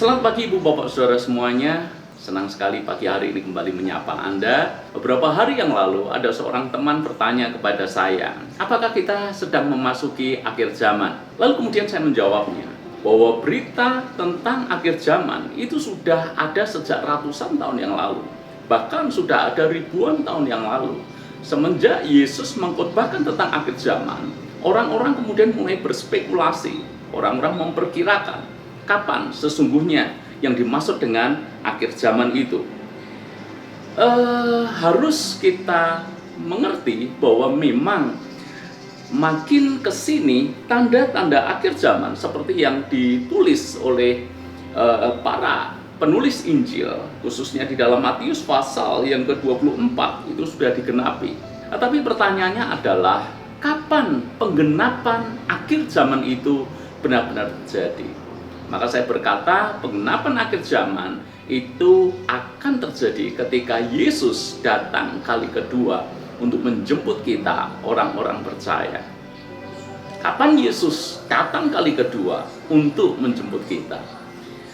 Selamat pagi Ibu Bapak Saudara semuanya. Senang sekali pagi hari ini kembali menyapa Anda. Beberapa hari yang lalu ada seorang teman bertanya kepada saya, apakah kita sedang memasuki akhir zaman? Lalu kemudian saya menjawabnya bahwa berita tentang akhir zaman itu sudah ada sejak ratusan tahun yang lalu. Bahkan sudah ada ribuan tahun yang lalu. Semenjak Yesus mengkhotbahkan tentang akhir zaman, orang-orang kemudian mulai berspekulasi. Orang-orang memperkirakan kapan sesungguhnya yang dimaksud dengan akhir zaman itu. Harus kita mengerti bahwa memang makin kesini tanda-tanda akhir zaman seperti yang ditulis oleh para penulis Injil, khususnya di dalam Matius pasal yang ke-24 itu sudah digenapi. Tapi pertanyaannya adalah kapan penggenapan akhir zaman itu benar-benar terjadi? Maka saya berkata, penggenapan akhir zaman itu akan terjadi ketika Yesus datang kali kedua untuk menjemput kita, orang-orang percaya. Kapan Yesus datang kali kedua untuk menjemput kita?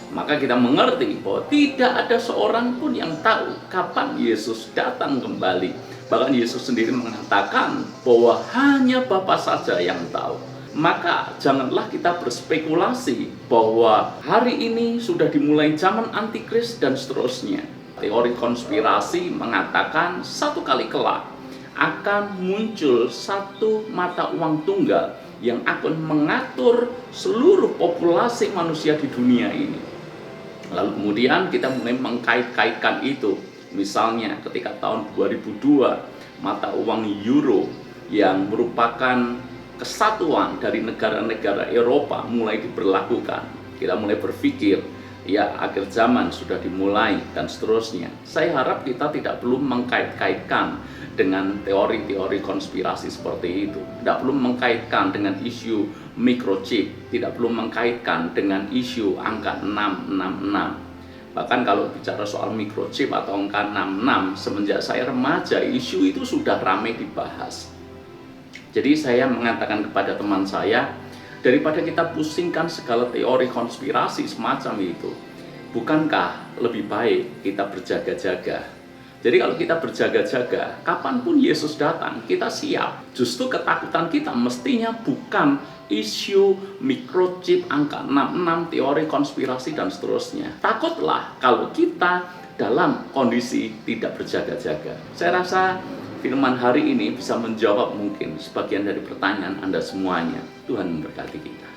Maka kita mengerti bahwa tidak ada seorang pun yang tahu kapan Yesus datang kembali. Bahkan Yesus sendiri mengatakan bahwa hanya Bapa saja yang tahu. Maka janganlah kita berspekulasi bahwa hari ini sudah dimulai zaman antikris dan seterusnya. Teori konspirasi mengatakan satu kali kelak akan muncul satu mata uang tunggal yang akan mengatur seluruh populasi manusia di dunia ini. Lalu kemudian kita mulai mengkait-kaitkan itu. Misalnya ketika tahun 2002 mata uang euro yang merupakan kesatuan dari negara-negara Eropa mulai diberlakukan. Kita mulai berpikir, ya akhir zaman sudah dimulai dan seterusnya. Saya harap kita tidak perlu mengkait-kaitkan dengan teori-teori konspirasi seperti itu. Tidak perlu mengkaitkan dengan isu microchip, tidak perlu mengkaitkan dengan isu angka 666. Bahkan kalau bicara soal microchip atau angka 66, semenjak saya remaja, isu itu sudah ramai dibahas. Jadi saya mengatakan kepada teman saya, daripada kita pusingkan segala teori konspirasi semacam itu, bukankah lebih baik kita berjaga-jaga? Jadi kalau kita berjaga-jaga, kapanpun Yesus datang, kita siap. Justru ketakutan kita mestinya bukan isu microchip, angka 66, teori konspirasi, dan seterusnya. Takutlah kalau kita dalam kondisi tidak berjaga-jaga. Saya rasa firman hari ini bisa menjawab mungkin sebagian dari pertanyaan Anda semuanya. Tuhan memberkati kita.